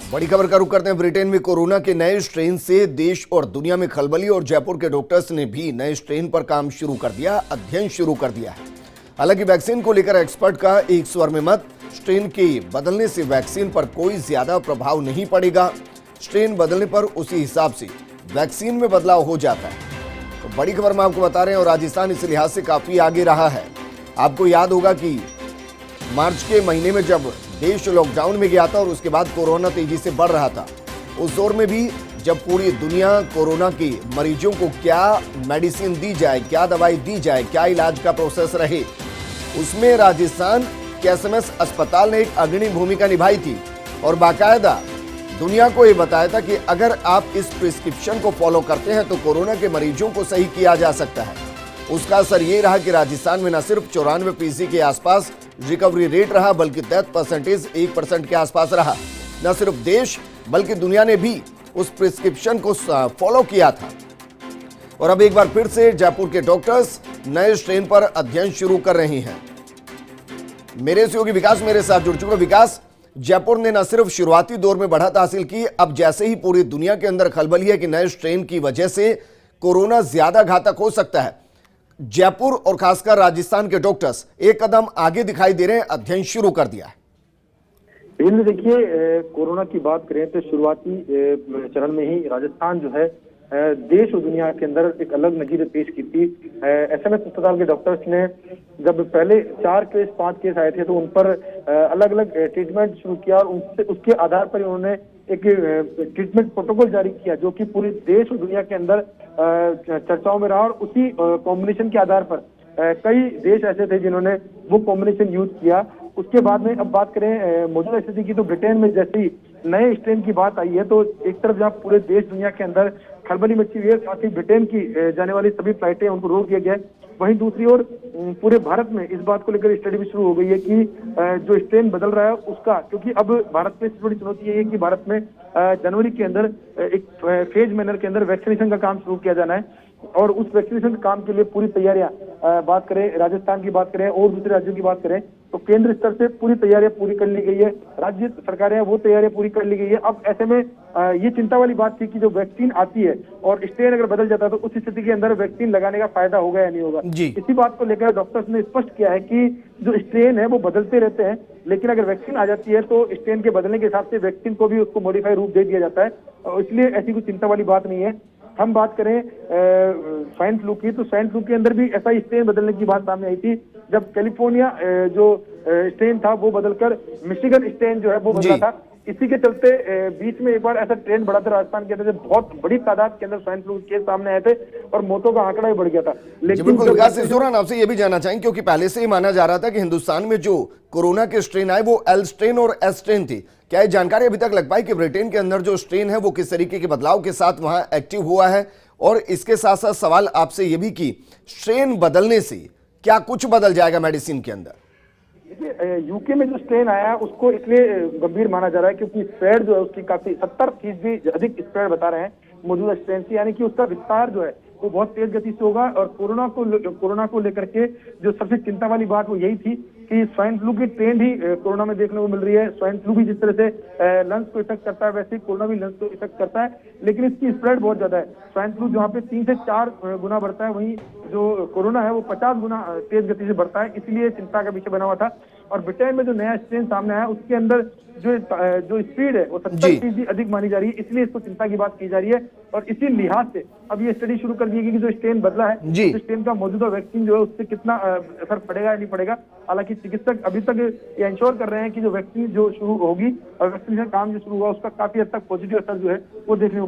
बड़ी खबर का रुख करते हैं। ब्रिटेन में कोरोना के नए स्ट्रेन से देश और दुनिया में खलबली और जयपुर के डॉक्टर्स ने भी नए स्ट्रेन पर काम शुरू कर दिया, अध्ययन शुरू कर दिया है। हालांकि वैक्सीन को लेकर एक्सपर्ट का एक स्वर में मत, स्ट्रेन के बदलने से वैक्सीन पर कोई ज्यादा प्रभाव नहीं पड़ेगा। स्ट्रेन बदलने पर उसी हिसाब से वैक्सीन में बदलाव हो जाता है। तो बड़ी खबर हम आपको बता रहे हैं और राजस्थान इस लिहाज से काफी आगे रहा है। आपको याद होगा कि मार्च के महीने में जब देश लॉकडाउन में गया था और उसके बाद कोरोना तेजी से बढ़ रहा था, उस दौर में भी जब पूरी दुनिया कोरोना के मरीजों को क्या मेडिसिन दी जाए, क्या दवाई दी जाए, क्या इलाज का प्रोसेस रहे, उसमें राजस्थान के एसएमएस अस्पताल ने एक अग्रणी भूमिका निभाई थी और बाकायदा दुनिया को ये बताया था कि अगर आप इस प्रिस्क्रिप्शन को फॉलो करते हैं तो कोरोना के मरीजों को सही किया जा सकता है। उसका असर ये रहा कि राजस्थान में न सिर्फ 94% के आसपास रिकवरी रेट रहा, बल्कि डेथ परसेंटेज 1% के आसपास रहा। न सिर्फ देश बल्कि दुनिया ने भी उस प्रिस्क्रिप्शन को फॉलो किया था। और अब एक बार फिर से जयपुर के डॉक्टर्स नए स्ट्रेन पर अध्ययन शुरू कर रहे हैं। मेरे सहयोगी विकास मेरे साथ जुड़ चुका। विकास, जयपुर ने न सिर्फ शुरुआती दौर में बढ़त हासिल की, अब जैसे ही पूरी दुनिया के अंदर खलबली है कि नए स्ट्रेन की वजह से कोरोना ज्यादा घातक हो सकता है, जयपुर और खासकर राजस्थान के डॉक्टर्स एक कदम आगे दिखाई दे रहे हैं, अध्ययन शुरू कर दिया है। देखिए, कोरोना की बात करें तो शुरुआती चरण में ही राजस्थान जो है देश और दुनिया के अंदर एक अलग नजीर पेश की थी। एसएमएस अस्पताल के डॉक्टर्स ने जब पहले 4 केस 5 केस आए थे तो उन पर अलग अलग ट्रीटमेंट शुरू किया और उसके आधार पर उन्होंने एक ट्रीटमेंट प्रोटोकॉल जारी किया जो कि पूरे देश और दुनिया के अंदर चर्चाओं में रहा। और उसी कॉम्बिनेशन के आधार पर कई देश ऐसे थे जिन्होंने वो कॉम्बिनेशन यूज किया। उसके बाद में अब बात करें मौजूदा स्थिति की, तो ब्रिटेन में जैसे ही नए स्ट्रेन की बात आई है तो एक तरफ जहाँ पूरे देश दुनिया के अंदर खलबली मची हुई है, साथ ही ब्रिटेन की जाने वाली सभी फ्लाइटें उनको रोक दिया गया है। वहीं दूसरी ओर पूरे भारत में इस बात को लेकर स्टडी भी शुरू हो गई है कि जो स्ट्रेन बदल रहा है उसका, क्योंकि अब भारत में बड़ी चुनौती ये है कि भारत में जनवरी के अंदर एक फेज मैनर के अंदर वैक्सीनेशन का काम शुरू किया जाना है और उस वैक्सीनेशन काम के लिए पूरी तैयारियां, बात करें राजस्थान की बात करें और दूसरे राज्यों की बात करें तो केंद्र स्तर से पूरी तैयारियां पूरी कर ली गई है, राज्य सरकारें वो तैयारियां पूरी कर ली गई है। अब ऐसे में ये चिंता वाली बात थी कि जो वैक्सीन आती है और स्ट्रेन अगर बदल जाता है तो उस स्थिति के अंदर वैक्सीन लगाने का फायदा होगा या नहीं होगा। इसी बात को लेकर डॉक्टर्स ने स्पष्ट किया है कि जो स्ट्रेन है वो बदलते रहते हैं, लेकिन अगर वैक्सीन आ जाती है तो स्ट्रेन के बदलने के हिसाब से वैक्सीन को भी उसको मॉडिफाई रूप दे दिया जाता है, इसलिए ऐसी कोई चिंता वाली बात नहीं है। हम बात करें स्वाइन फ्लू की, तो स्वाइन फ्लू के अंदर भी ऐसा ही स्ट्रेन बदलने की बात सामने आई थी जब कैलिफोर्निया जो स्ट्रेन था वो बदलकर मिशिगन स्ट्रेन जो है वो बदला था। इसी के चलते बीच में एक बार ऐसा ट्रेंड बढ़ा था राजस्थान के अंदर, बहुत बड़ी तादाद के अंदर स्वाइन फ्लू केस सामने आए थे और मौतों का आंकड़ा भी बढ़ गया था। लेकिन बिल्कुल विकास, इस दौरान आपसे ये भी जानना चाहेंगे क्योंकि पहले से ही माना जा रहा था कि हिंदुस्तान में जो कोरोना के स्ट्रेन आए वो एल स्ट्रेन और एस स्ट्रेन थी। क्या ये जानकारी अभी तक लग पाई कि ब्रिटेन के अंदर जो स्ट्रेन है वो किस तरीके के बदलाव के साथ वहां एक्टिव हुआ है? और इसके साथ साथ सवाल आपसे ये भी कि स्ट्रेन बदलने से क्या कुछ बदल जाएगा मेडिसिन के अंदर? देखिए, यूके में जो स्ट्रेन आया है उसको इसलिए गंभीर माना जा रहा है क्योंकि स्प्रेड जो है उसकी काफी 70% अधिक स्प्रेड बता रहे हैं मौजूदा स्ट्रेन से, यानी कि उसका विस्तार जो है वो बहुत तेज गति से होगा। और कोरोना को लेकर के जो सबसे चिंता वाली बात वो यही थी कि स्वाइन फ्लू की ट्रेंड ही कोरोना में देखने को मिल रही है। स्वाइन फ्लू भी जिस तरह से लंग्स को इफेक्ट करता है वैसे ही कोरोना भी लंग्स को इफेक्ट करता है, लेकिन इसकी स्प्रेड बहुत ज्यादा है। स्वाइन फ्लू जहाँ पे 3 से 4 गुना बढ़ता है, वहीं जो कोरोना है वो 50 गुना तेज गति से बढ़ता है, इसलिए चिंता का विषय बना हुआ था। और ब्रिटेन में जो नया स्ट्रेन सामने आया उसके अंदर जो स्पीड है वो 70% अधिक मानी जा रही है, इसलिए इसको चिंता की बात की जा रही है। और इसी लिहाज से अब ये स्टडी शुरू कर दी गई कि जो स्ट्रेन बदला है उस स्ट्रेन का मौजूदा वैक्सीन जो है उससे कितना असर पड़ेगा या नहीं पड़ेगा। हालांकि चिकित्सक अभी तक ये इंश्योर कर रहे हैं कि जो वैक्सीन जो शुरू होगी और वैक्सीनेशन काम जो शुरू हुआ उसका काफी हद तक पॉजिटिव असर जो है वो देखने को